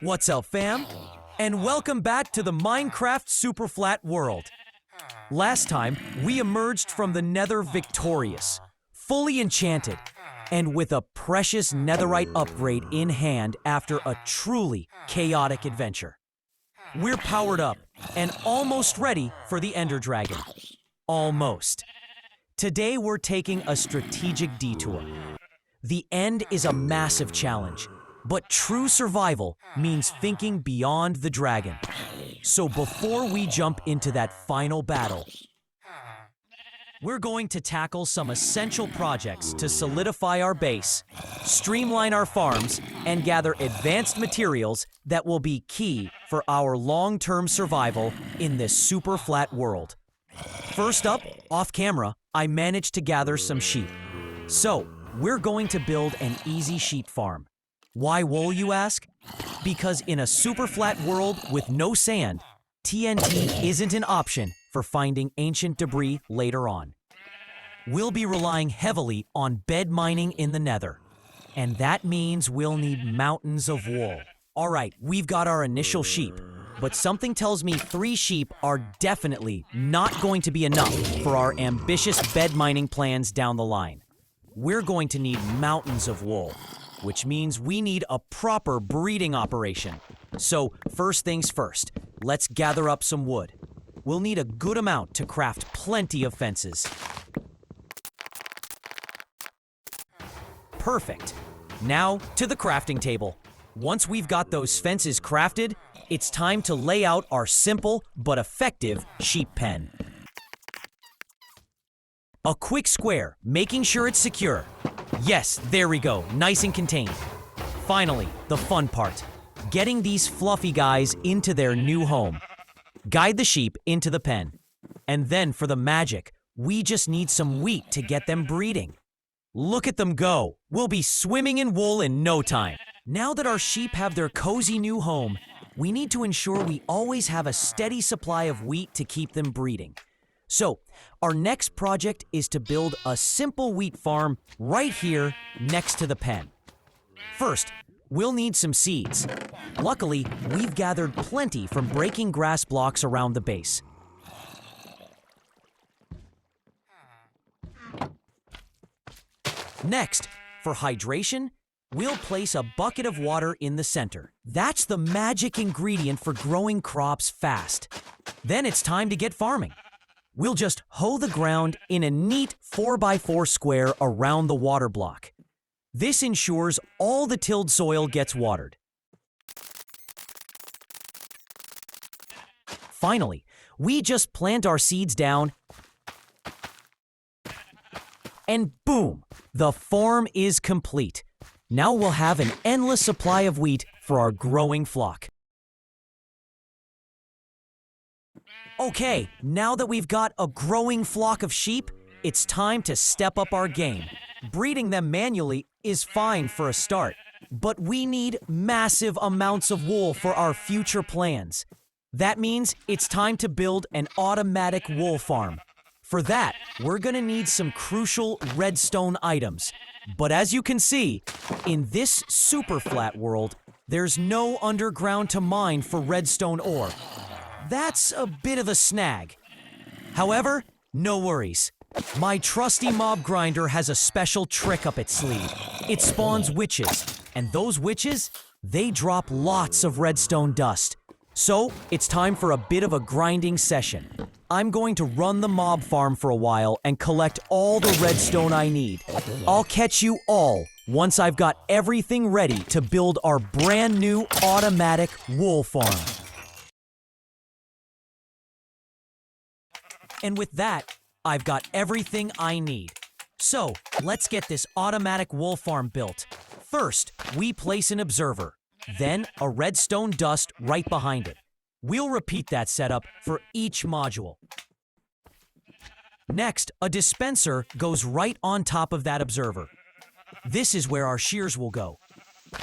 What's up, fam? And welcome back to the Minecraft Superflat world. Last time, we emerged from the Nether victorious, fully enchanted, and with a precious netherite upgrade in hand after a truly chaotic adventure. We're powered up and almost ready for the Ender Dragon. Almost. Today, we're taking a strategic detour. The end is a massive challenge, but true survival means thinking beyond the dragon. So before we jump into that final battle, we're going to tackle some essential projects to solidify our base, streamline our farms, and gather advanced materials that will be key for our long-term survival in this super flat world. First up, off camera, I managed to gather some sheep. So, we're going to build an easy sheep farm. Why wool, you ask? Because in a super flat world with no sand, TNT isn't an option for finding ancient debris later on. We'll be relying heavily on bed mining in the Nether, and that means we'll need mountains of wool. All right, we've got our initial sheep, but something tells me 3 sheep are definitely not going to be enough for our ambitious bed mining plans down the line. We're going to need mountains of wool, which means we need a proper breeding operation. So first things first, let's gather up some wood. We'll need a good amount to craft plenty of fences. Perfect. Now to the crafting table. Once we've got those fences crafted, it's time to lay out our simple but effective sheep pen. A quick square, making sure it's secure. Yes, there we go, nice and contained. Finally, the fun part, getting these fluffy guys into their new home. Guide the sheep into the pen. And then for the magic, we just need some wheat to get them breeding. Look at them go. We'll be swimming in wool in no time. Now that our sheep have their cozy new home, we need to ensure we always have a steady supply of wheat to keep them breeding. So, our next project is to build a simple wheat farm right here next to the pen. First, we'll need some seeds. Luckily, we've gathered plenty from breaking grass blocks around the base. Next, for hydration, we'll place a bucket of water in the center. That's the magic ingredient for growing crops fast. Then it's time to get farming. We'll just hoe the ground in a neat 4x4 square around the water block. This ensures all the tilled soil gets watered. Finally, we just plant our seeds down, and boom, the farm is complete. Now we'll have an endless supply of wheat for our growing flock. Okay, now that we've got a growing flock of sheep, it's time to step up our game. Breeding them manually is fine for a start, but we need massive amounts of wool for our future plans. That means it's time to build an automatic wool farm. For that, we're gonna need some crucial redstone items. But as you can see, in this super flat world, there's no underground to mine for redstone ore. That's a bit of a snag. However, no worries. My trusty mob grinder has a special trick up its sleeve. It spawns witches, and those witches, they drop lots of redstone dust. So, it's time for a bit of a grinding session. I'm going to run the mob farm for a while and collect all the redstone I need. I'll catch you all once I've got everything ready to build our brand new automatic wool farm. And with that, I've got everything I need. So, let's get this automatic wool farm built. First, we place an observer, then a redstone dust right behind it. We'll repeat that setup for each module. Next, a dispenser goes right on top of that observer. This is where our shears will go.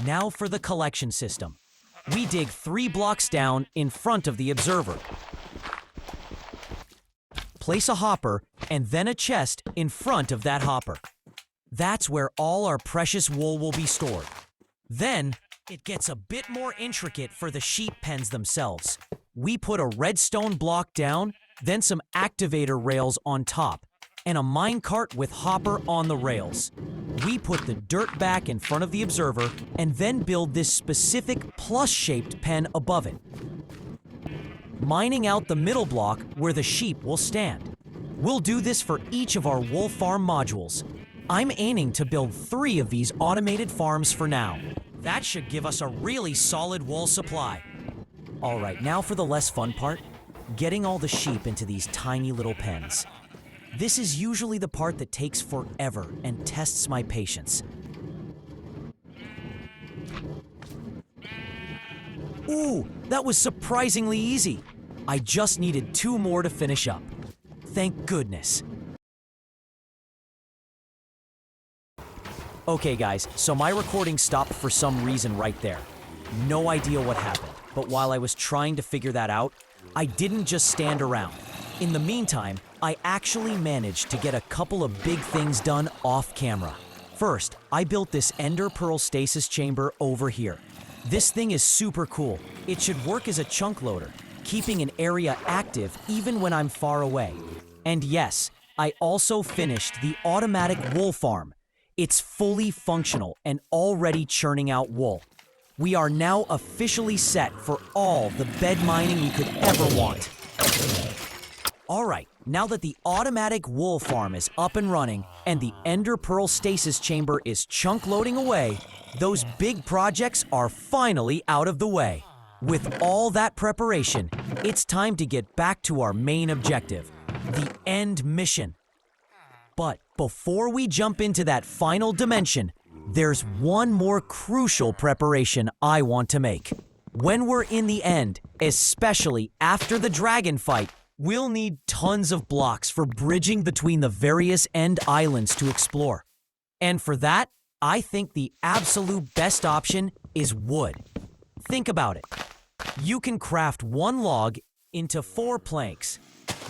Now for the collection system. We dig 3 blocks down in front of the observer. Place a hopper and then a chest in front of that hopper. That's where all our precious wool will be stored. Then, It gets a bit more intricate for the sheep pens themselves. We put a redstone block down, then some activator rails on top, and a minecart with hopper on the rails. We put the dirt back in front of the observer and then build this specific plus-shaped pen above it, mining out the middle block where the sheep will stand. We'll do this for each of our wool farm modules. I'm aiming to build 3 of these automated farms for now. That should give us a really solid wool supply. All right, now for the less fun part, getting all the sheep into these tiny little pens. This is usually the part that takes forever and tests my patience. Ooh, that was surprisingly easy. I just needed 2 more to finish up. Thank goodness. Okay guys, so my recording stopped for some reason right there. No idea what happened, but while I was trying to figure that out, I didn't just stand around. In the meantime, I actually managed to get a couple of big things done off camera. First, I built this ender pearl stasis chamber over here. This thing is super cool. It should work as a chunk loader, keeping an area active even when I'm far away. And yes, I also finished the automatic wool farm. It's fully functional and already churning out wool. We are now officially set for all the bed mining we could ever want. Alright, now that the automatic wool farm is up and running and the ender pearl stasis chamber is chunk loading away, those big projects are finally out of the way. With all that preparation, it's time to get back to our main objective, the end mission. But before we jump into that final dimension, there's one more crucial preparation I want to make. When we're in the end, especially after the dragon fight, we'll need tons of blocks for bridging between the various end islands to explore. And for that, I think the absolute best option is wood. Think about it. You can craft 1 log into 4 planks.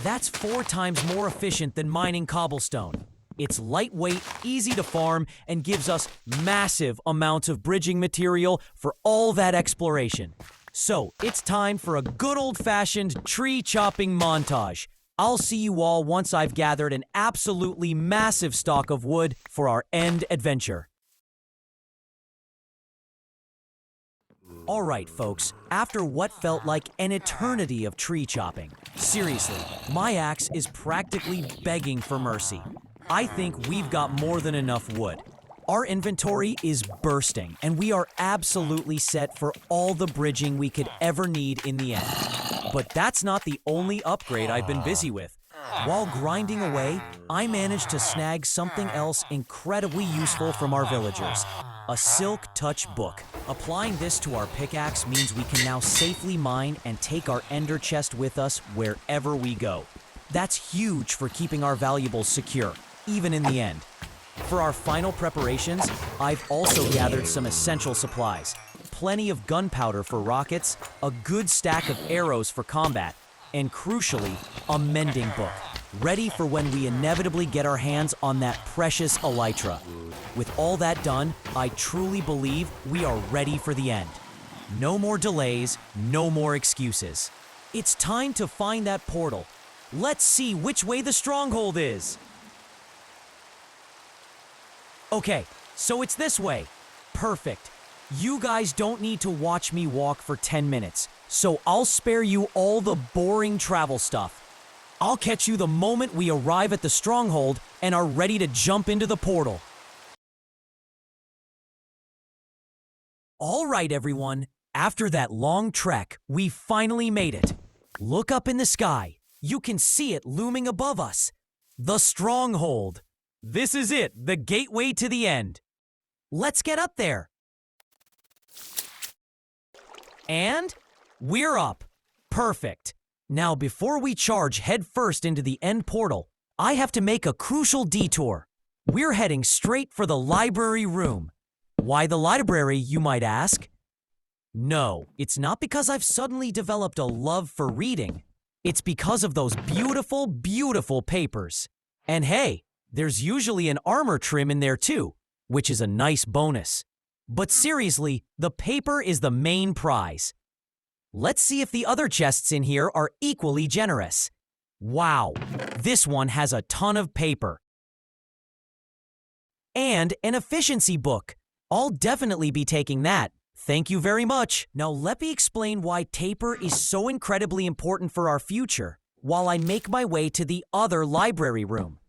That's 4 times more efficient than mining cobblestone. It's lightweight, easy to farm, and gives us massive amounts of bridging material for all that exploration. So, it's time for a good old-fashioned tree-chopping montage. I'll see you all once I've gathered an absolutely massive stock of wood for our end adventure. Alright folks, after what felt like an eternity of tree chopping, seriously, my axe is practically begging for mercy. I think we've got more than enough wood. Our inventory is bursting, and we are absolutely set for all the bridging we could ever need in the end. But that's not the only upgrade I've been busy with. While grinding away, I managed to snag something else incredibly useful from our villagers, a Silk Touch book. Applying this to our pickaxe means we can now safely mine and take our ender chest with us wherever we go. That's huge for keeping our valuables secure, even in the end. For our final preparations, I've also gathered some essential supplies. Plenty of gunpowder for rockets, a good stack of arrows for combat, and crucially, a mending book, ready for when we inevitably get our hands on that precious elytra. With all that done, I truly believe we are ready for the end. No more delays, no more excuses. It's time to find that portal. Let's see which way the Stronghold is. Okay, so it's this way. Perfect. You guys don't need to watch me walk for 10 minutes, so I'll spare you all the boring travel stuff. I'll catch you the moment we arrive at the Stronghold and are ready to jump into the portal. All right, everyone. After that long trek, we finally made it. Look up in the sky. You can see it looming above us. The Stronghold. This is it, the gateway to the end. Let's get up there. And we're up. Perfect. Now, before we charge headfirst into the end portal, I have to make a crucial detour. We're heading straight for the library room. Why the library, you might ask? No, it's not because I've suddenly developed a love for reading. It's because of those beautiful, beautiful papers. And hey, there's usually an armor trim in there too, which is a nice bonus. But seriously, the paper is the main prize. Let's see if the other chests in here are equally generous. Wow, this one has a ton of paper. And an efficiency book. I'll definitely be taking that. Thank you very much. Now let me explain why paper is so incredibly important for our future while I make my way to the other library room.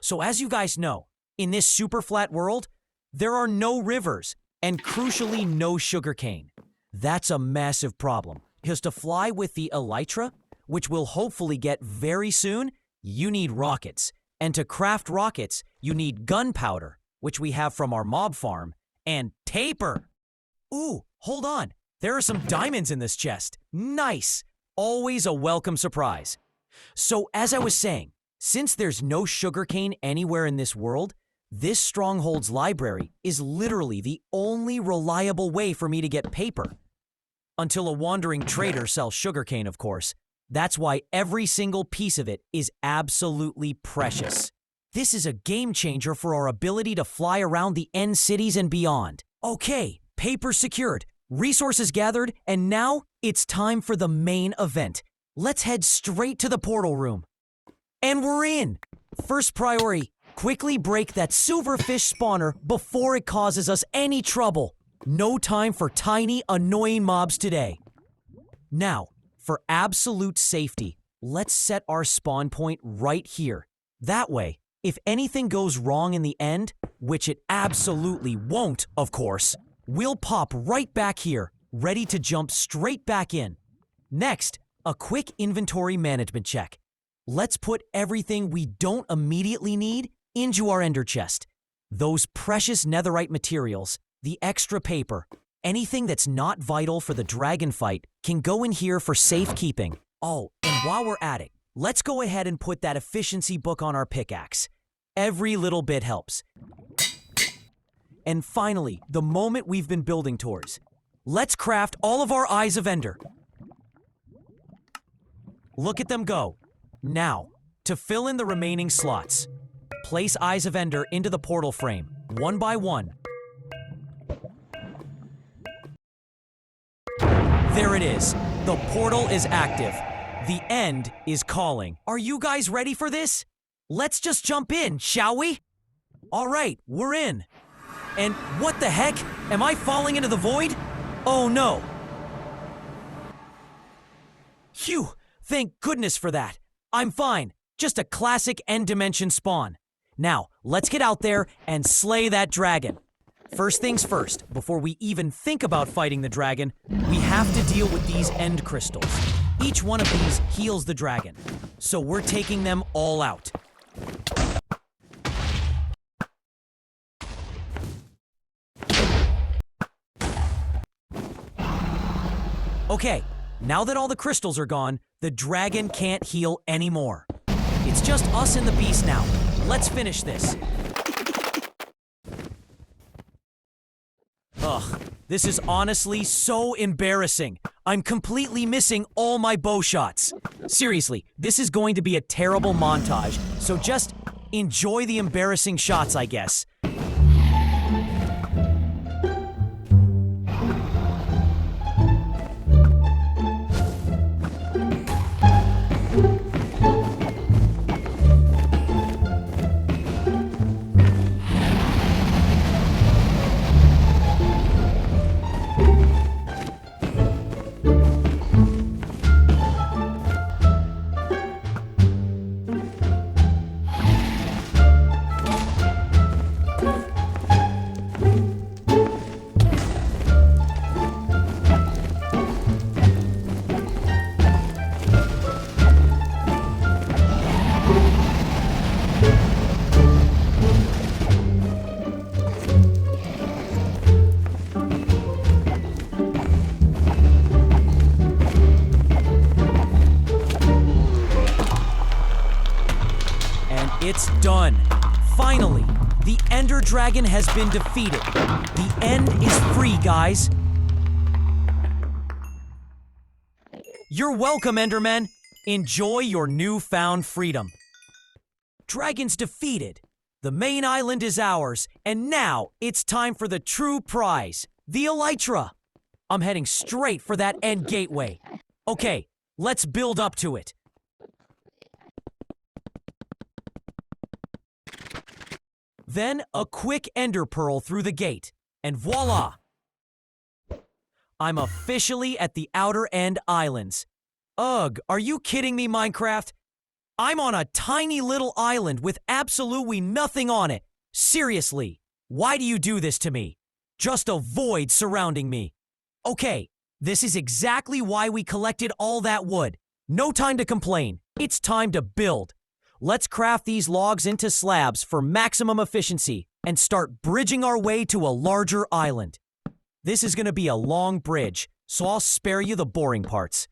So as you guys know, in this super flat world, there are no rivers and crucially no sugarcane. That's a massive problem, because to fly with the Elytra, which we'll hopefully get very soon, you need rockets. And to craft rockets, you need gunpowder, which we have from our mob farm, and paper. Ooh, hold on. There are some diamonds in this chest. Nice. Always a welcome surprise. So as I was saying, since there's no sugarcane anywhere in this world, this Stronghold's library is literally the only reliable way for me to get paper. Until a wandering trader sells sugarcane, of course. That's why every single piece of it is absolutely precious. This is a game changer for our ability to fly around the end cities and beyond. Okay, paper secured, resources gathered, and now it's time for the main event. Let's head straight to the portal room. And we're in! First priority, quickly break that silverfish spawner before it causes us any trouble. No time for tiny, annoying mobs today. Now, for absolute safety, let's set our spawn point right here. That way, if anything goes wrong in the end, which it absolutely won't, of course, we'll pop right back here, ready to jump straight back in. Next, a quick inventory management check. Let's put everything we don't immediately need into our ender chest. Those precious netherite materials, the extra paper, anything that's not vital for the dragon fight can go in here for safekeeping. Oh, and while we're at it, let's go ahead and put that efficiency book on our pickaxe. Every little bit helps. And finally, the moment we've been building towards. Let's craft all of our Eyes of Ender. Look at them go. Now, to fill in the remaining slots, place Eyes of Ender into the portal frame, one by one. There it is. The portal is active. The end is calling. Are you guys ready for this? Let's just jump in, shall we? All right, we're in. And what the heck? Am I falling into the void? Oh no. Phew, thank goodness for that. I'm fine. Just a classic end dimension spawn. Now, let's get out there and slay that dragon. First things first, before we even think about fighting the dragon, we have to deal with these end crystals. Each one of these heals the dragon, so we're taking them all out. Okay, now that all the crystals are gone, the dragon can't heal anymore. It's just us and the beast now. Let's finish this. Ugh, this is honestly so embarrassing. I'm completely missing all my bow shots. Seriously, this is going to be a terrible montage, so just enjoy the embarrassing shots, I guess. It's done. Finally, the Ender Dragon has been defeated. The end is free, guys. You're welcome, Enderman. Enjoy your newfound freedom. Dragons defeated. The main island is ours, and now it's time for the true prize, the Elytra. I'm heading straight for that end gateway. Okay, let's build up to it. Then a quick ender pearl through the gate, and voila! I'm officially at the outer end islands. Ugh, are you kidding me, Minecraft? I'm on a tiny little island with absolutely nothing on it. Seriously, why do you do this to me? Just a void surrounding me. Okay, this is exactly why we collected all that wood. No time to complain. It's time to build. Let's craft these logs into slabs for maximum efficiency and start bridging our way to a larger island. This is going to be a long bridge, so I'll spare you the boring parts.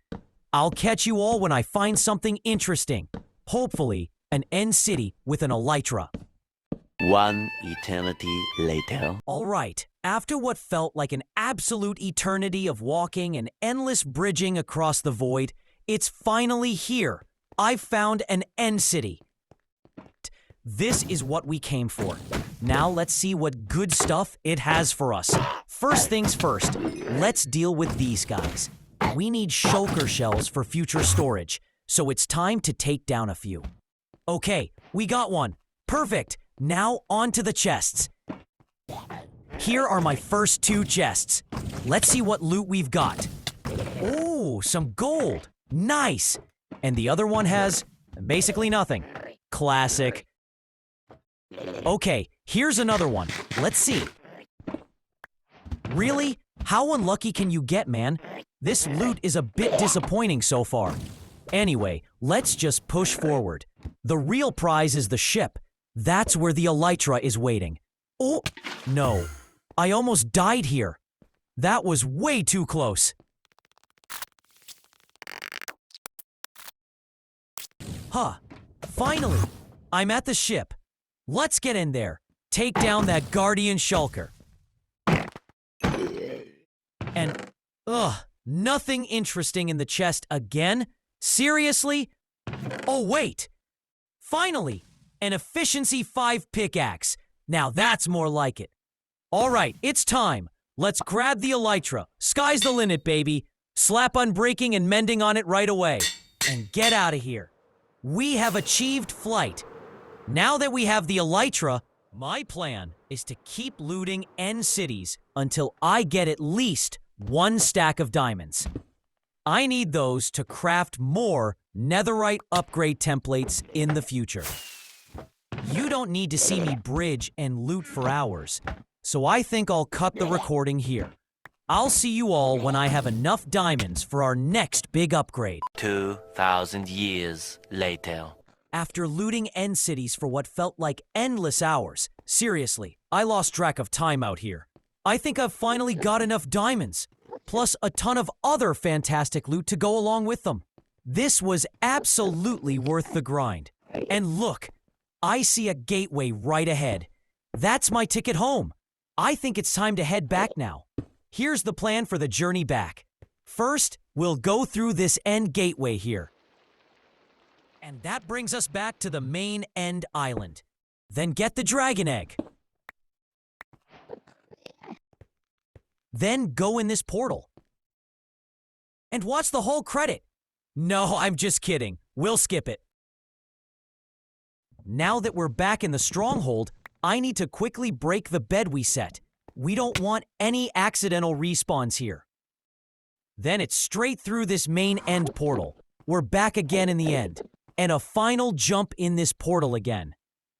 I'll catch you all when I find something interesting. Hopefully, an end city with an elytra. One eternity later. All right, after what felt like an absolute eternity of walking and endless bridging across the void, it's finally here. I've found an end city. This is what we came for. Now let's see what good stuff it has for us. First things first, let's deal with these guys. We need shulker shells for future storage, so it's time to take down a few. Okay, we got one. Perfect. Now on to the chests. Here are my first two chests. Let's see what loot we've got. Oh, some gold. Nice. And the other one has basically nothing. Classic. Okay, here's another one. Let's see. Really? How unlucky can you get, man? This loot is a bit disappointing so far. Anyway, let's just push forward. The real prize is the ship. That's where the Elytra is waiting. Oh, no. I almost died here. That was way too close. Huh. Finally, I'm at the ship. Let's get in there. Take down that guardian shulker. And, nothing interesting in the chest again? Seriously? Oh, wait. Finally, an efficiency 5 pickaxe. Now that's more like it. All right, it's time. Let's grab the Elytra. Sky's the limit, baby. Slap unbreaking and mending on it right away. And get out of here. We have achieved flight. Now that we have the Elytra, my plan is to keep looting end cities until I get at least 1 stack of diamonds. I need those to craft more netherite upgrade templates in the future. You don't need to see me bridge and loot for hours, so I think I'll cut the recording here. I'll see you all when I have enough diamonds for our next big upgrade. 2,000 years later. After looting end cities for what felt like endless hours, seriously, I lost track of time out here. I think I've finally got enough diamonds, plus a ton of other fantastic loot to go along with them. This was absolutely worth the grind. And look, I see a gateway right ahead. That's my ticket home. I think it's time to head back now. Here's the plan for the journey back. First, we'll go through this end gateway here. And that brings us back to the main end island. Then get the dragon egg. Then go in this portal. And watch the whole credit. No, I'm just kidding. We'll skip it. Now that we're back in the Stronghold, I need to quickly break the bed we set. We don't want any accidental respawns here. Then it's straight through this main end portal. We're back again in the end. And a final jump in this portal again.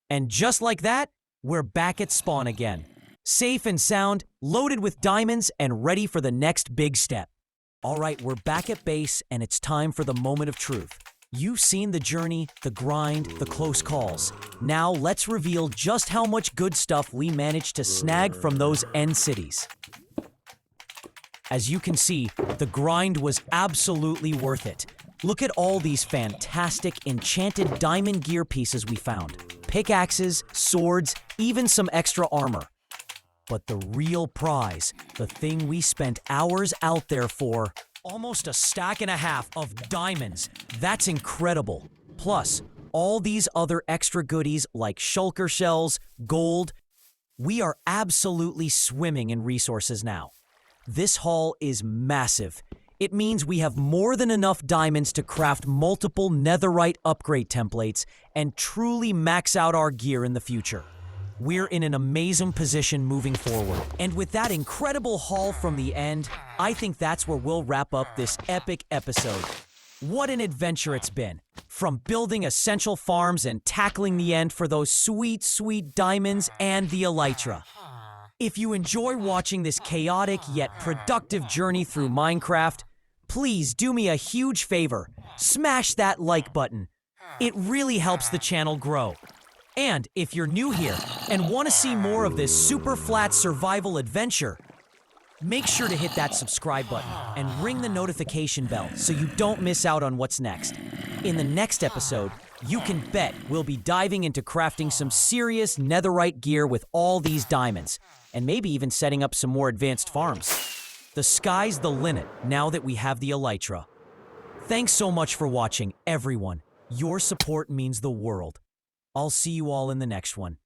And just like that, we're back at spawn again. Safe and sound, loaded with diamonds, and ready for the next big step. All right, we're back at base, and it's time for the moment of truth. You've seen the journey, the grind, the close calls. Now let's reveal just how much good stuff we managed to snag from those end cities. As you can see, the grind was absolutely worth it. Look at all these fantastic enchanted diamond gear pieces we found. Pickaxes, swords, even some extra armor. But the real prize, the thing we spent hours out there for, almost a stack and a half of diamonds. That's incredible. Plus, all these other extra goodies like shulker shells, gold. We are absolutely swimming in resources now. This haul is massive. It means we have more than enough diamonds to craft multiple netherite upgrade templates and truly max out our gear in the future. We're in an amazing position moving forward. And with that incredible haul from the end, I think that's where we'll wrap up this epic episode. What an adventure it's been. From building essential farms and tackling the end for those sweet, sweet diamonds and the elytra. If you enjoy watching this chaotic yet productive journey through Minecraft, please do me a huge favor. Smash that like button. It really helps the channel grow. And if you're new here and want to see more of this super flat survival adventure, make sure to hit that subscribe button and ring the notification bell so you don't miss out on what's next. In the next episode, you can bet we'll be diving into crafting some serious netherite gear with all these diamonds, and maybe even setting up some more advanced farms. The sky's the limit now that we have the elytra. Thanks so much for watching, everyone. Your support means the world. I'll see you all in the next one.